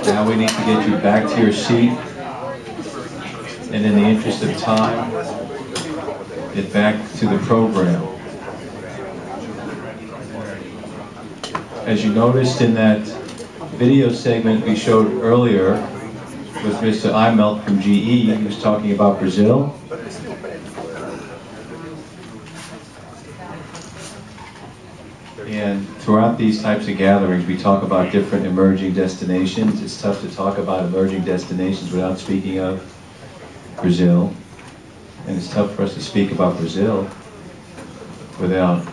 Now we need to get you back to your seat, and in the interest of time, get back to the program. As you noticed in that video segment we showed earlier with Mr. Imelt from GE, he was talking about Brazil. And throughout these types of gatherings, we talk about different emerging destinations. It's tough to talk about emerging destinations without speaking of Brazil. And it's tough for us to speak about Brazil without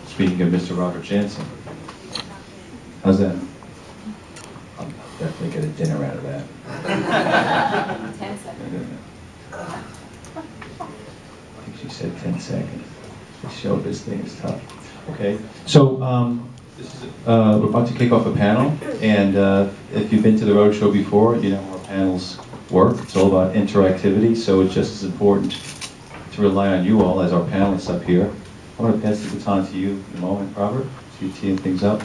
speaking of Mr. Robert Janssen. How's that? I'll definitely get a dinner out of that. 10 seconds. I think she said 10 seconds. The show this thing is tough. Okay, so we're about to kick off a panel, and if you've been to the Roadshow before, you know how panels work. It's all about interactivity, so it's just as important to rely on you all as our panelists up here. I'm going to pass the baton to you in a moment, Robert, so you're teeing things up.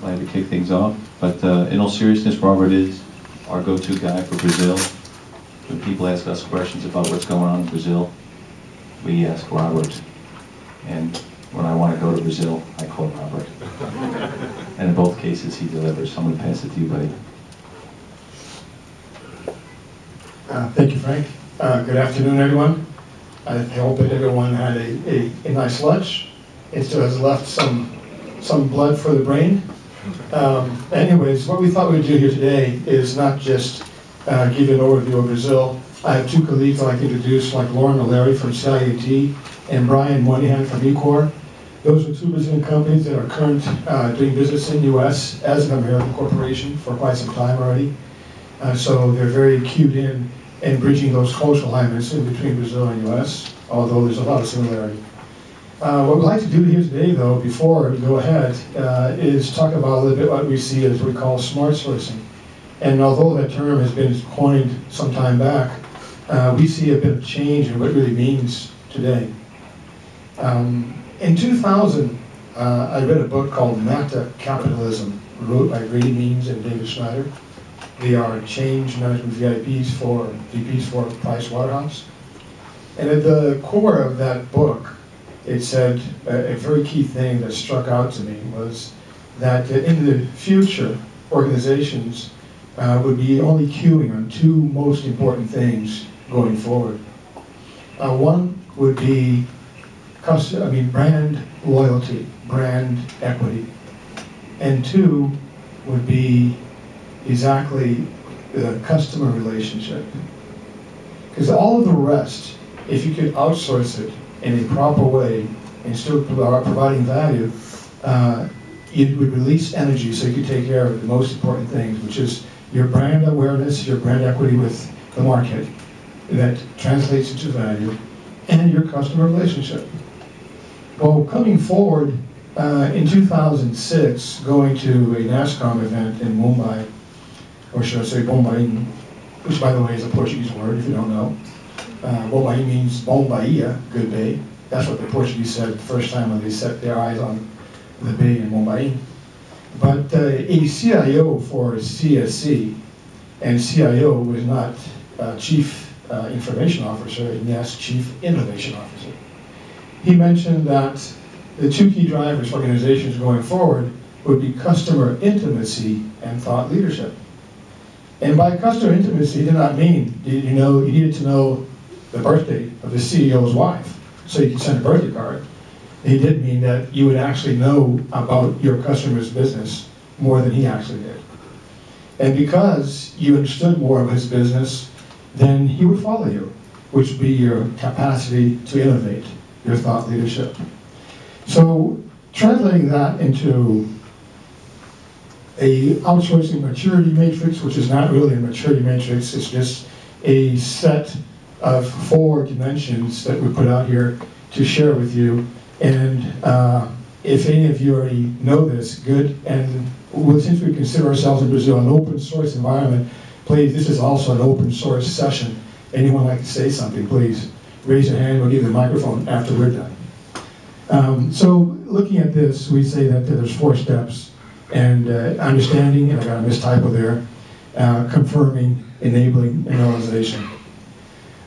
I have to kick things off, but in all seriousness, Robert is our go-to guy for Brazil. When people ask us questions about what's going on in Brazil, we ask Robert, and when I want to go to Brazil, I call Robert. And in both cases, he delivers. So I'm going to pass it to you, buddy. Thank you, Frank. Good afternoon, everyone. I hope that everyone had a nice lunch. It still has left some blood for the brain. Anyways, what we thought we'd do here today is not just give you an overview of Brazil. I have two colleagues I'd like to introduce, like Lauren O'Leary from CIAT and Brian Moynihan from Ecor. Those are two Brazilian companies that are currently doing business in the U.S. as an American corporation for quite some time already. So they're very cued in bridging those cultural alignments in between Brazil and U.S., although there's a lot of similarity. What we'd like to do here today, though, before we go ahead, is talk about a little bit what we see as what we call smart sourcing. And although that term has been coined some time back, we see a bit of change in what it really means today. In 2000, I read a book called Mata Capitalism, wrote by Grady Means and David Schneider. They are change management VPs for Price Waterhouse. And at the core of that book, it said a very key thing that struck out to me was that in the future, organizations would be only queuing on two most important things going forward. One would be brand loyalty, brand equity. And two would be exactly the customer relationship. Because all of the rest, if you could outsource it in a proper way and still providing value, it would release energy so you could take care of the most important things, which is your brand awareness, your brand equity with the market that translates into value, and your customer relationship. Well, coming forward, in 2006, going to a NASCAR event in Mumbai, or should I say Bombaim, which by the way is a Portuguese word if you don't know. Bombaim means Bom Bahia, good bay. That's what the Portuguese said the first time when they set their eyes on the bay in Bombaim. But a CIO for CSC, and CIO was not Chief Information Officer, and yes, Chief Innovation Officer. He mentioned that the two key drivers for organizations going forward would be customer intimacy and thought leadership. And by customer intimacy, he did not mean you needed to know the birthday of the CEO's wife so you could send a birthday card. He did mean that you would actually know about your customer's business more than he actually did. And because you understood more of his business, then he would follow you, which would be your capacity to innovate, your thought leadership. So translating that into a outsourcing maturity matrix, which is not really a maturity matrix, it's just a set of 4 dimensions that we put out here to share with you. And if any of you already know this, good. And since we consider ourselves in Brazil an open source environment, please, this is also an open source session. Anyone like to say something, please raise your hand. We'll give you the microphone after we're done. So looking at this, we say that there's 4 steps. And understanding, and I got a mistypo there, confirming, enabling, and realization.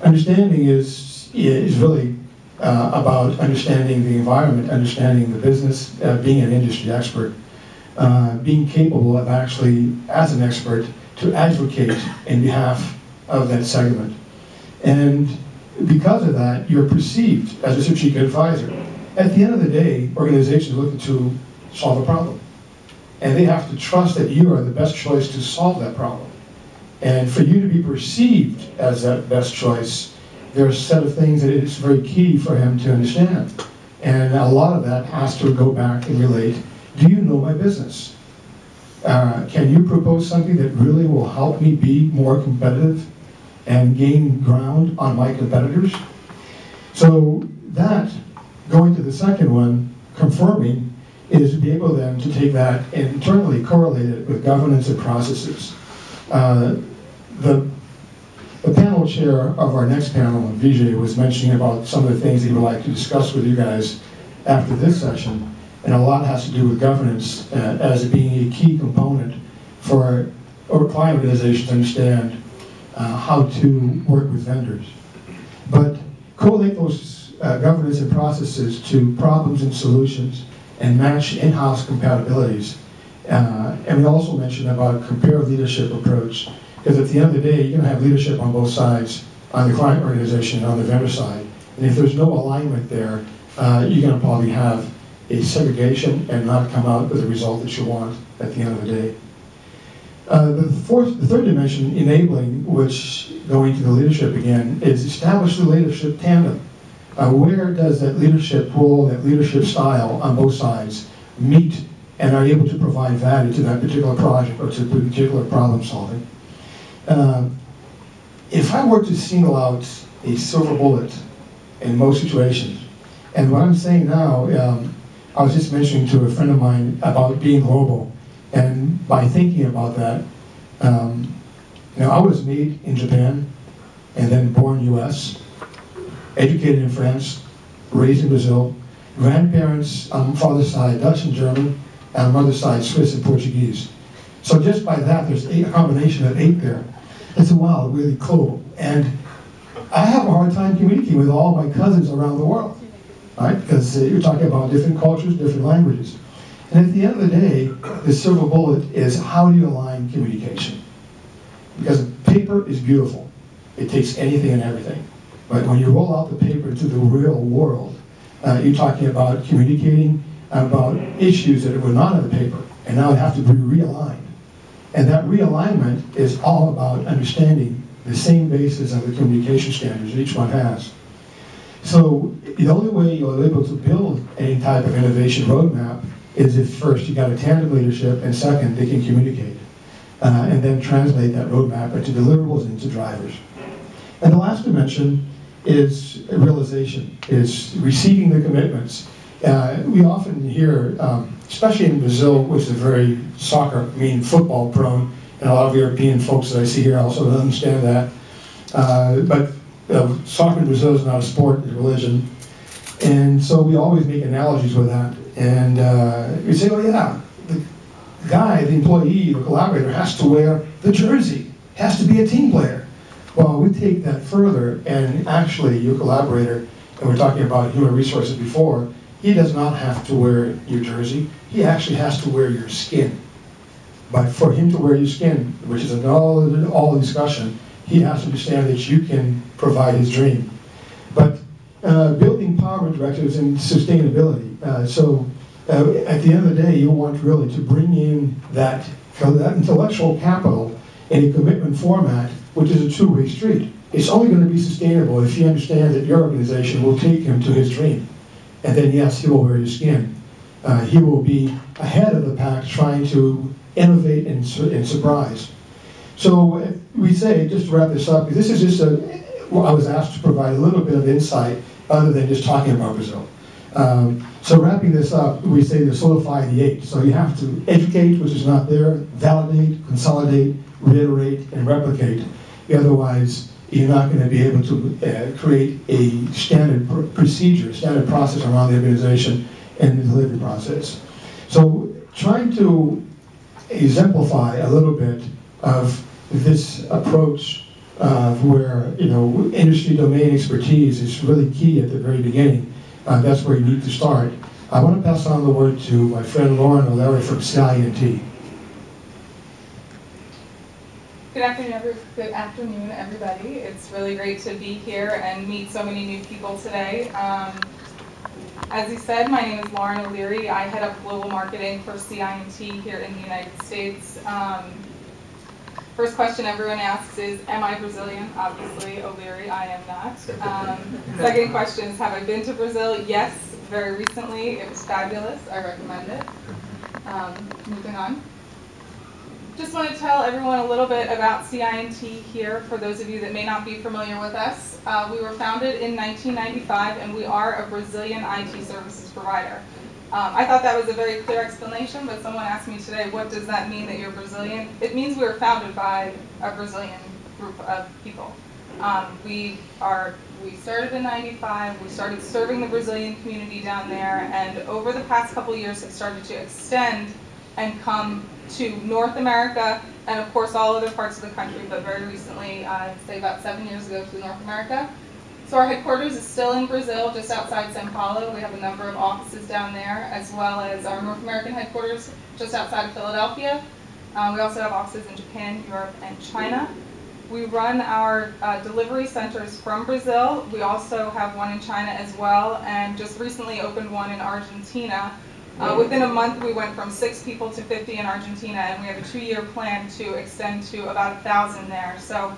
Understanding is really about understanding the environment, understanding the business, being an industry expert, being capable of actually, as an expert, to advocate in behalf of that segment. And because of that, you're perceived as a strategic advisor. At the end of the day, organizations are looking to solve a problem. And they have to trust that you are the best choice to solve that problem. And for you to be perceived as that best choice, there are a set of things that it's very key for him to understand. And a lot of that has to go back and relate, do you know my business? Can you propose something that really will help me be more competitive and gain ground on my competitors? So that, going to the second one, confirming, is to be able then to take that and internally correlate it with governance and processes. The panel chair of our next panel, Vijay, was mentioning about some of the things he would like to discuss with you guys after this session, and a lot has to do with governance as being a key component for our client organizations to understand how to work with vendors. But correlate those governance and processes to problems and solutions and match in-house compatibilities. And we also mentioned about comparative leadership approach, because at the end of the day, you're going to have leadership on both sides, on the client organization and on the vendor side. And if there's no alignment there, you're going to probably have a segregation and not come out with the result that you want at the end of the day. The third dimension, enabling, which going to the leadership again, is establish the leadership tandem. Where does that leadership role, that leadership style on both sides meet and are able to provide value to that particular project or to particular problem solving? If I were to single out a silver bullet in most situations, and what I'm saying now, I was just mentioning to a friend of mine about being global, and by thinking about that, I was made in Japan and then born US, educated in France, raised in Brazil, grandparents on father's side Dutch and German, and on mother's side Swiss and Portuguese. So just by that, there's a combination of 8 there. It's wow, really cool. And I have a hard time communicating with all my cousins around the world, right? Because you're talking about different cultures, different languages. And at the end of the day, the silver bullet is how do you align communication? Because paper is beautiful. It takes anything and everything. But when you roll out the paper to the real world, you're talking about communicating about issues that were not on the paper, and now have to be realigned. And that realignment is all about understanding the same basis of the communication standards each one has. So the only way you're able to build any type of innovation roadmap is if first you got a tandem leadership, and second, they can communicate. And then translate that roadmap into deliverables and into drivers. And the last dimension is realization, is receiving the commitments. We often hear, especially in Brazil, which is a very football prone, and a lot of European folks that I see here also don't understand that. But soccer in Brazil is not a sport, it's a religion. And so we always make analogies with that. And we say, oh yeah, the guy, the employee, the collaborator has to wear the jersey, has to be a team player. Well, we take that further, and actually your collaborator, and we're talking about human resources before, he does not have to wear your jersey, he actually has to wear your skin. But for him to wear your skin, which is all discussion, he has to understand that you can provide his dream. But building power directives and sustainability. So at the end of the day, you want really to bring in that intellectual capital in a commitment format, which is a two-way street. It's only going to be sustainable if he understands that your organization will take him to his dream. And then yes, he will wear your skin. He will be ahead of the pack trying to innovate and surprise. So we say, just to wrap this up, this is just I was asked to provide a little bit of insight other than just talking about Brazil. So wrapping this up, we say to solidify the 8. So you have to educate, which is not there, validate, consolidate, reiterate, and replicate. Otherwise, you're not going to be able to create a standard procedure, standard process around the organization and the delivery process. So trying to exemplify a little bit of this approach where industry domain expertise is really key at the very beginning. That's where you need to start. I want to pass on the word to my friend Lauren O'Leary from CINT. Good afternoon, everybody. It's really great to be here and meet so many new people today. As you said, my name is Lauren O'Leary. I head up global marketing for CINT here in the United States. First question everyone asks is, am I Brazilian? Obviously, O'Leary, I am not. Second question is, have I been to Brazil? Yes, very recently. It was fabulous. I recommend it. Moving on. Just want to tell everyone a little bit about CINT here, for those of you that may not be familiar with us. We were founded in 1995, and we are a Brazilian IT services provider. I thought that was a very clear explanation, but someone asked me today, what does that mean that you're Brazilian? It means we were founded by a Brazilian group of people. We started in 95, we started serving the Brazilian community down there, and over the past couple years have started to extend and come to North America, and of course all other parts of the country, but very recently, I'd say about 7 years ago, to North America. So our headquarters is still in Brazil, just outside São Paulo. We have a number of offices down there, as well as our North American headquarters just outside of Philadelphia. We also have offices in Japan, Europe, and China. We run our delivery centers from Brazil. We also have one in China as well, and just recently opened one in Argentina. Within a month, we went from 6 people to 50 in Argentina, and we have a 2-year plan to extend to about 1,000 there. So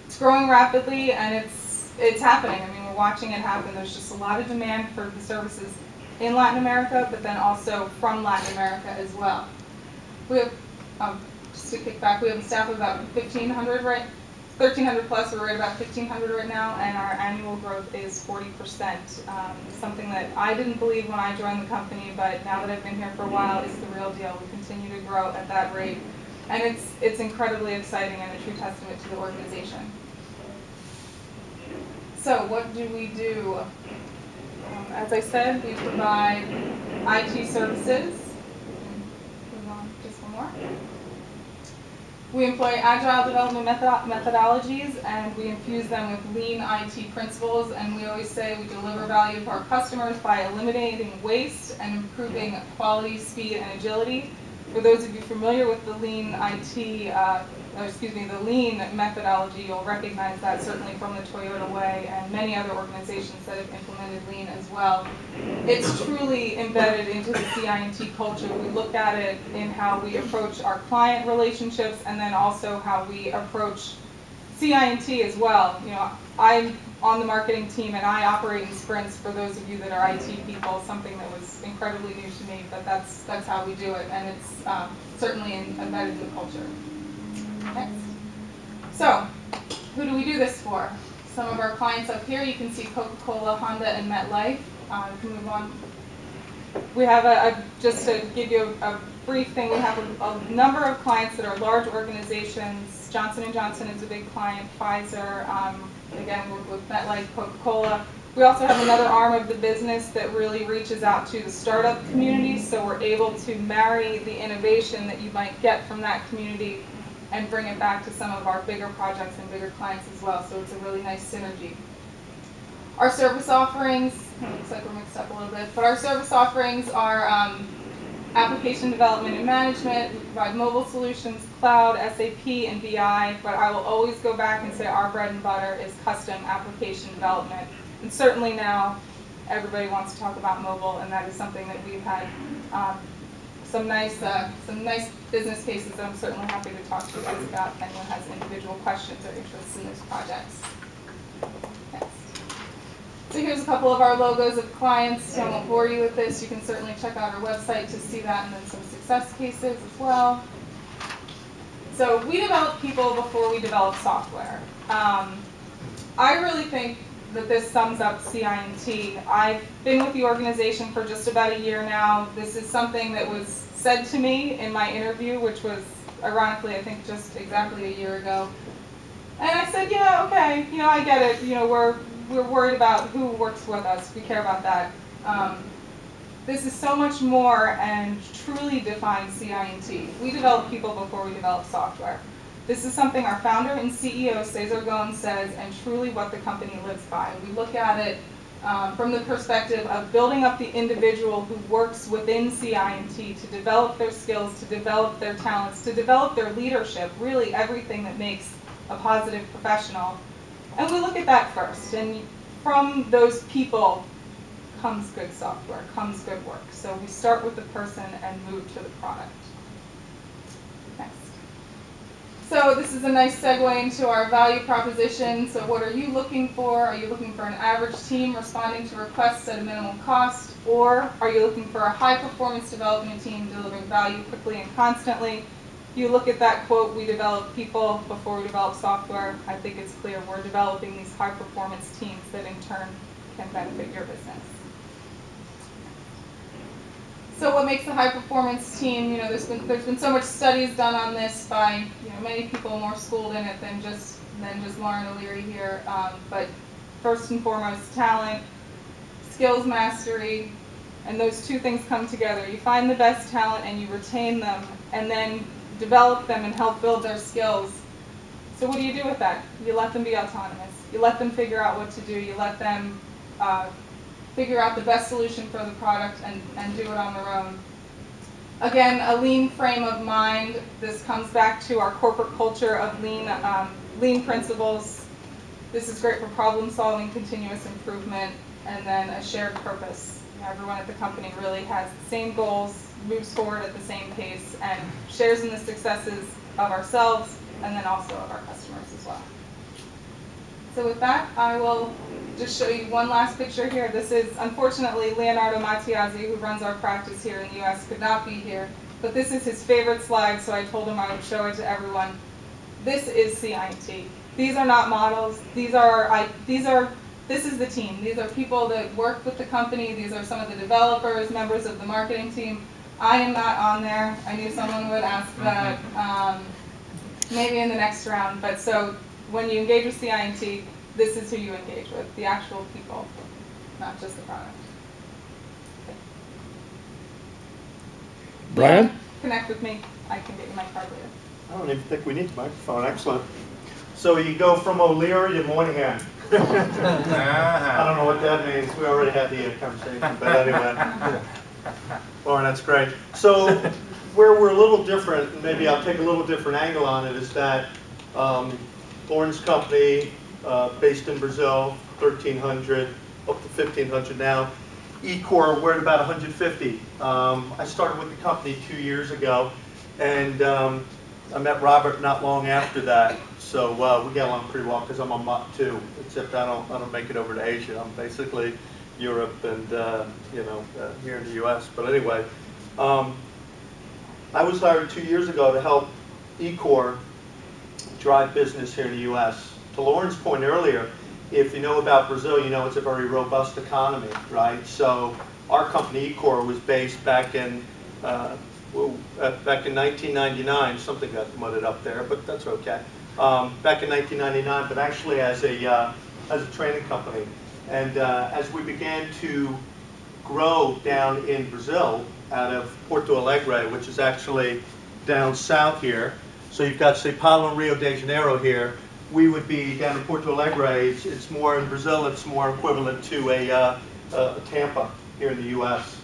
it's growing rapidly, and it's happening. I mean, we're watching it happen. There's just a lot of demand for the services in Latin America, but then also from Latin America as well. We have, just to kick back, we have a staff of about 1,500, right? 1,300 plus, we're right about 1,500 right now, and our annual growth is 40%. Something that I didn't believe when I joined the company, but now that I've been here for a while, is the real deal. We continue to grow at that rate, and it's incredibly exciting and a true testament to the organization. So what do we do? As I said, we provide IT services. Move on just one more. We employ agile development methodologies, and we infuse them with lean IT principles, and we always say we deliver value to our customers by eliminating waste and improving quality, speed, and agility. For those of you familiar with the lean the lean methodology, you'll recognize that certainly from the Toyota Way and many other organizations that have implemented lean as well. It's truly embedded into the CINT culture. We look at it in how we approach our client relationships, and then also how we approach CINT as well. I'm on the marketing team, and I operate in sprints, for those of you that are IT people, something that was incredibly new to me, but that's how we do it, and it's certainly embedded in the culture. Next. So, who do we do this for? Some of our clients up here, you can see Coca-Cola, Honda, and MetLife. You can move on. We have just to give you a brief thing, we have a number of clients that are large organizations. Janssen & Janssen is a big client, Pfizer, again, we're with MetLife, Coca-Cola. We also have another arm of the business that really reaches out to the startup community, so we're able to marry the innovation that you might get from that community and bring it back to some of our bigger projects and bigger clients as well, so it's a really nice synergy. Our service offerings, looks like we're mixed up a little bit, but our service offerings are application development and management. We provide mobile solutions, cloud, SAP, and BI, but I will always go back and say our bread and butter is custom application development. And certainly now, everybody wants to talk about mobile, and that is something that we've had some nice business cases that I'm certainly happy to talk to you guys about if anyone has individual questions or interests in those projects. Next. So here's a couple of our logos of clients, so I won't bore you with this. You can certainly check out our website to see that, and then some success cases as well. So we develop people before we develop software. I really think that this sums up CINT. I've been with the organization for just about a year now. This is something that was said to me in my interview, which was ironically, I think, just exactly a year ago. And I said, yeah, okay, I get it. We're worried about who works with us. We care about that. This is so much more and truly defines CINT. We develop people before we develop software. This is something our founder and CEO, Cesar Gon, says, and truly what the company lives by. We look at it from the perspective of building up the individual who works within CI&T to develop their skills, to develop their talents, to develop their leadership, really everything that makes a positive professional. And we look at that first, and from those people comes good software, comes good work. So we start with the person and move to the product. Next. So this is a nice segue into our value proposition. So what are you looking for? Are you looking for an average team responding to requests at a minimal cost? Or are you looking for a high-performance development team delivering value quickly and constantly? You look at that quote, we develop people before we develop software. I think it's clear we're developing these high-performance teams that in turn can benefit your business. So what makes a high-performance team? There's been so much studies done on this by many people more schooled in it than just Lauren O'Leary here. But first and foremost, talent, skills mastery, and those two things come together. You find the best talent and you retain them, and then develop them and help build their skills. So what do you do with that? You let them be autonomous. You let them figure out what to do. You let them figure out the best solution for the product and do it on their own. Again, a lean frame of mind. This comes back to our corporate culture of lean principles. This is great for problem solving, continuous improvement, and then a shared purpose. Everyone at the company really has the same goals, moves forward at the same pace, and shares in the successes of ourselves and then also of our customers as well. So with that, I will just show you one last picture here. This is, unfortunately, Leonardo Mattiazzi, who runs our practice here in the US, could not be here. But this is his favorite slide, so I told him I would show it to everyone. This is CI&T. These are not models. This is the team. These are people that work with the company. These are some of the developers, members of the marketing team. I am not on there. I knew someone would ask that maybe in the next round. But so when you engage with CI&T, this is who you engage with, the actual people, not just the product. Okay. Brian? Yeah, connect with me. I can get you my card later. I don't even think we need the microphone. Excellent. So you go from O'Leary to Moynihan. I don't know what that means. We already had the conversation, but anyway. Lauren, that's great. So where we're a little different, and maybe I'll take a little different angle on it, is that Lauren's company, based in Brazil, 1,300, up to 1,500 now. eCore, we're at about 150. I started with the company 2 years ago, and I met Robert not long after that. So we get along pretty well because I'm on Mach 2, except I don't make it over to Asia. I'm basically Europe and here in the US. But anyway, I was hired 2 years ago to help eCore drive business here in the US. To Lauren's point earlier, if you know about Brazil, you know it's a very robust economy, right? So our company eCore was based back in 1999. Something got mudded up there, but that's okay. Back in 1999, but actually as a training company. And as we began to grow down in Brazil, out of Porto Alegre, which is actually down south here. So you've got Sao Paulo and Rio de Janeiro here. We would be down in Porto Alegre. It's more in Brazil. It's more equivalent to a Tampa here in the U.S.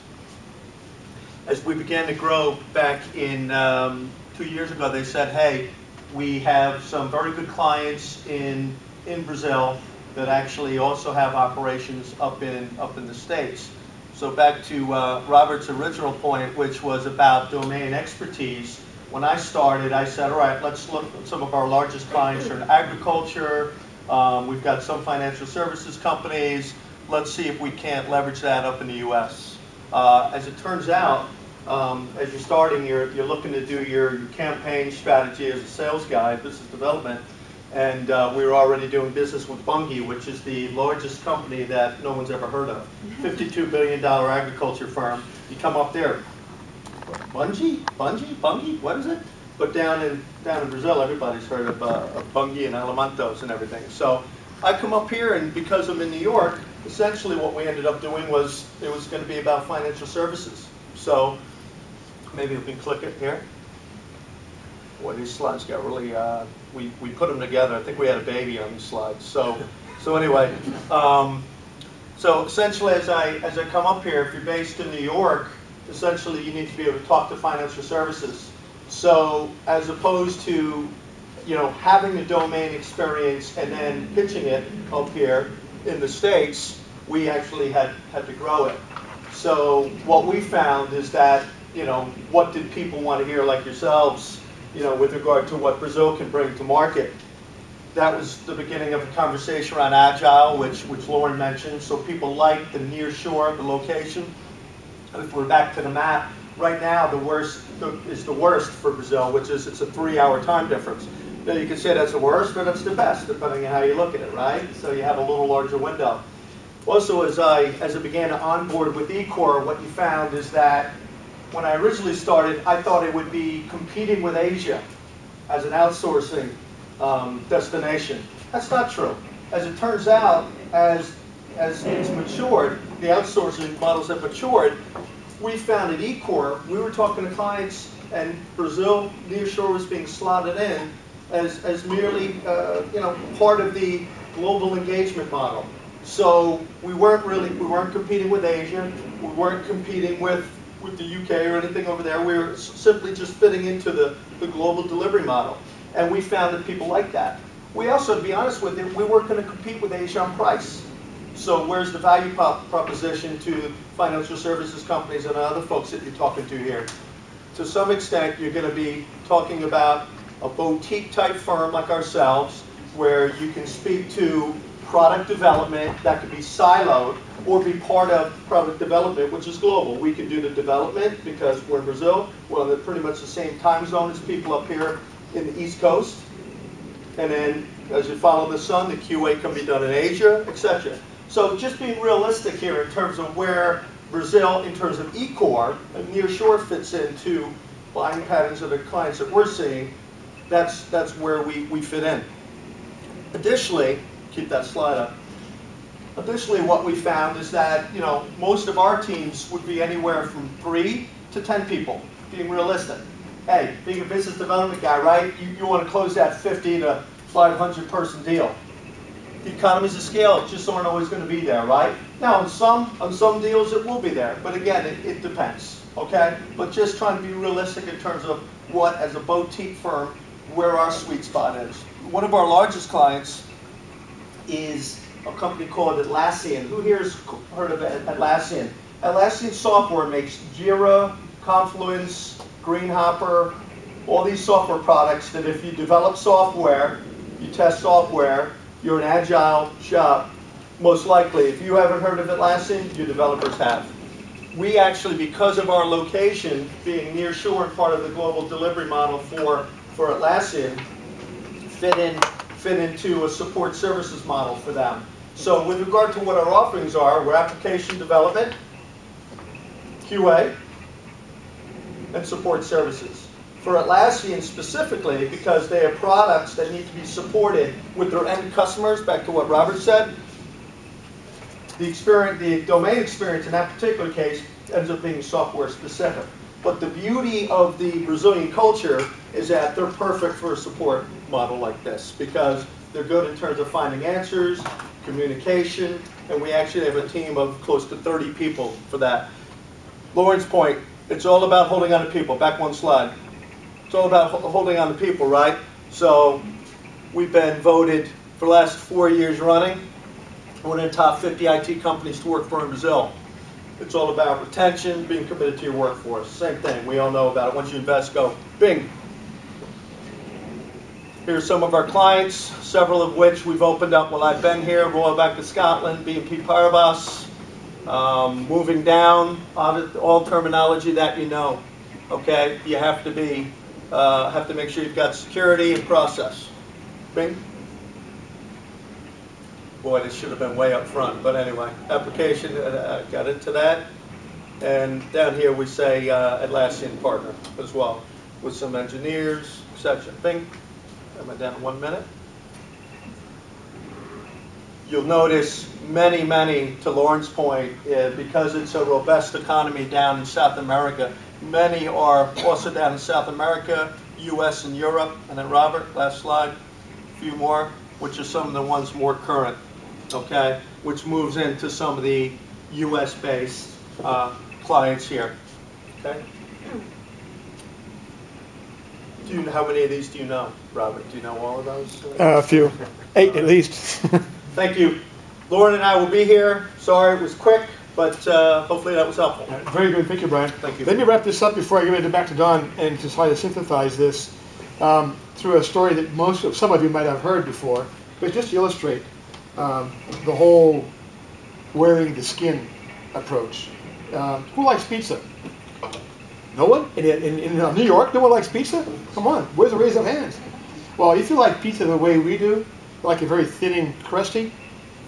As we began to grow back in 2 years ago, they said, "Hey, we have some very good clients in Brazil that actually also have operations up in the States." So back to Robert's original point, which was about domain expertise. When I started, I said, all right, let's look at some of our largest clients are in agriculture. We've got some financial services companies. Let's see if we can't leverage that up in the U.S. As it turns out, as you're starting, you're looking to do your campaign strategy as a sales guy, business development. And we were already doing business with Bunge, which is the largest company that no one's ever heard of. $52 billion agriculture firm. You come up there, Bunge? What is it? But down in Brazil, everybody's heard of Bunge and Alimentos and everything. So I come up here, and because I'm in New York, essentially what we ended up doing was it was going to be about financial services. So maybe we can click it here. Boy, these slides got really, we put them together. I think we had a baby on these slides. So anyway, so essentially as I come up here, if you're based in New York, essentially you need to be able to talk to financial services. So as opposed to, having the domain experience and then pitching it up here in the States, we actually had to grow it. So what we found is that, what did people want to hear like yourselves, with regard to what Brazil can bring to market. That was the beginning of a conversation around Agile, which Lauren mentioned. So people like the near shore, the location. If we're back to the map, right now the worst is the worst for Brazil, which is it's a 3-hour time difference. Now you can say that's the worst or that's the best, depending on how you look at it, right? So you have a little larger window. Also, as I began to onboard with eCore, what you found is that when I originally started, I thought it would be competing with Asia as an outsourcing destination. That's not true. As it turns out, as it's matured, the outsourcing models have matured, we found at eCore, we were talking to clients, and Brazil nearshore was being slotted in as merely part of the global engagement model. So we weren't competing with Asia, we weren't competing with the UK or anything over there. We were simply just fitting into the global delivery model. And we found that people like that. We also, to be honest with you, we weren't going to compete with Asia on price. So where's the value proposition to financial services companies and other folks that you're talking to here? To some extent, you're going to be talking about a boutique type firm like ourselves, where you can speak to product development that could be siloed or be part of product development, which is global. We can do the development because we're in Brazil. We're in pretty much the same time zone as people up here in the East Coast. And then as you follow the sun, the QA can be done in Asia, etc. So just being realistic here in terms of where Brazil, in terms of eCore, and nearshore fits into buying patterns of the clients that we're seeing, that's where we fit in. Additionally, keep that slide up. Additionally, what we found is that most of our teams would be anywhere from 3 to 10 people, being realistic. Hey, being a business development guy, right? You want to close that 50 to 500 person deal. The economies of scale just aren't always going to be there, right? Now, on some deals it will be there, but again, it depends, okay? But just trying to be realistic in terms of what, as a boutique firm, where our sweet spot is. One of our largest clients is a company called Atlassian. Who here has heard of Atlassian? Atlassian software makes Jira, Confluence, Greenhopper, all these software products that if you develop software, you test software, you're an agile shop, most likely. If you haven't heard of Atlassian, your developers have. We actually, because of our location being near shore and part of the global delivery model for Atlassian, fit into a support services model for them. So with regard to what our offerings are, we're application development, QA, and support services. For Atlassian specifically, because they have products that need to be supported with their end customers, back to what Robert said, the domain experience in that particular case ends up being software specific. But the beauty of the Brazilian culture is that they're perfect for a support model like this, because they're good in terms of finding answers, communication, and we actually have a team of close to 30 people for that. Lauren's point, it's all about holding on to people. Back one slide. It's all about holding on to people, right? So we've been voted for the last 4 years running one of the top 50 IT companies to work for in Brazil. It's all about retention, being committed to your workforce. Same thing, we all know about it. Once you invest, go, bing. Here's some of our clients, several of which we've opened up while I've been here. Royal Bank of Scotland, BNP Paribas, moving down, all terminology that you know. Okay, you have to make sure you've got security and process. Bing. Boy, this should have been way up front, but anyway, application, got into that. And down here we say Atlassian partner as well, with some engineers, etc. Bing. Am I down to 1 minute? You'll notice many, to Lauren's point, because it's a robust economy down in South America, many are also down in South America, US and Europe. And then Robert, last slide, a few more, which are some of the ones more current, okay, which moves into some of the US-based clients here, okay? How many of these do you know, Robert? Do you know all of those? A few, 8 at least. Thank you. Lauren and I will be here. Sorry it was quick, but hopefully that was helpful. Very good, thank you, Brian. Thank you. Let me wrap this up before I give it back to Don and to try to synthesize this through a story that some of you might have heard before, but just to illustrate the whole wearing the skin approach. Who likes pizza? No one? In New York, no one likes pizza? Come on, where's the raise of hands? Well, if you like pizza the way we do, like a very thin and crusty,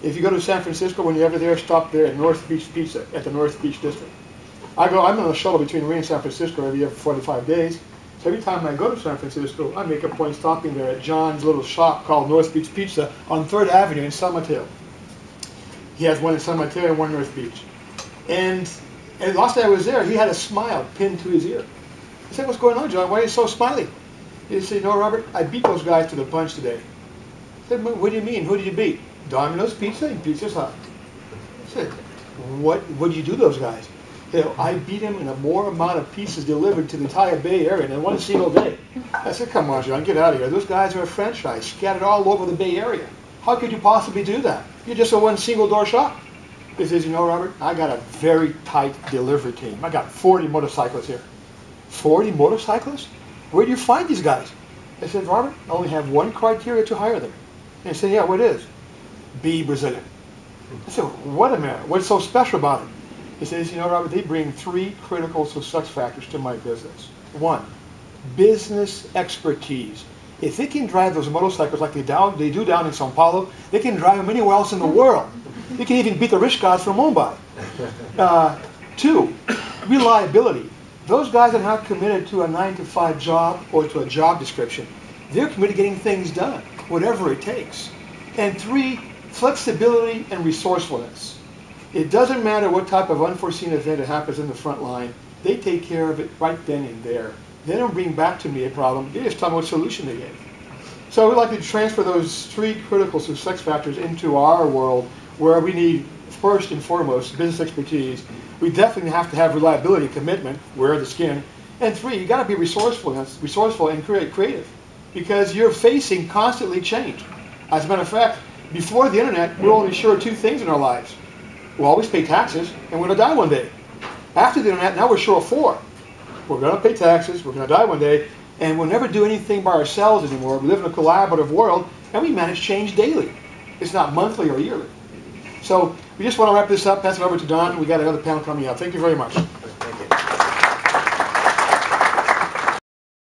if you go to San Francisco, when you're ever there, stop there at North Beach Pizza, at the North Beach District. I'm on a shuttle between Reno and San Francisco every year for 45 days. So every time I go to San Francisco, I make a point stopping there at John's little shop called North Beach Pizza on 3rd Avenue in San Mateo. He has one in San Mateo and one in North Beach. And last day I was there, he had a smile pinned to his ear. I said, "What's going on, John? Why are you so smiley?" He said, "You know, Robert, I beat those guys to the punch today." I said, "What do you mean? Who did you beat?" "Domino's Pizza and Pizza's Hut." I said, what did you do to those guys?" You know, "I beat them in a more amount of pieces delivered to the entire Bay Area in one single day." I said, "Come on, John, get out of here. Those guys are a franchise scattered all over the Bay Area. How could you possibly do that? You're just a one single door shop." He says, "You know, Robert, I got a very tight delivery team. I got 40 motorcyclists here." 40 motorcyclists? Where do you find these guys? I said, "Robert, I only have one criteria to hire them." And he said, "Yeah, what is?" "Be Brazilian." I said, "What a minute, what's so special about it?" He says, "You know, Robert, they bring 3 critical success factors to my business. 1, business expertise. If they can drive those motorcycles like they do down in Sao Paulo, they can drive them anywhere else in the world. They can even beat the rich guys from Mumbai. 2, reliability. Those guys are not committed to a 9-to-5 job or to a job description. They're committed to getting things done, whatever it takes. And 3, flexibility and resourcefulness. It doesn't matter what type of unforeseen event happens in the front line. They take care of it right then and there. They don't bring back to me a problem. They just tell me what solution they gave." So we'd like to transfer those 3 critical success factors into our world, where we need, first and foremost, business expertise. We definitely have to have reliability, commitment, wear the skin. And 3, you got to be resourceful and creative, because you're facing constantly change. As a matter of fact, before the internet, we're only sure of 2 things in our lives. We'll always pay taxes, and we're going to die one day. After the internet, now we're sure of 4. We're going to pay taxes, we're going to die one day, and we'll never do anything by ourselves anymore. We live in a collaborative world, and we manage change daily. It's not monthly or yearly. So we just want to wrap this up, pass it over to Don. We got another panel coming up. Thank you very much.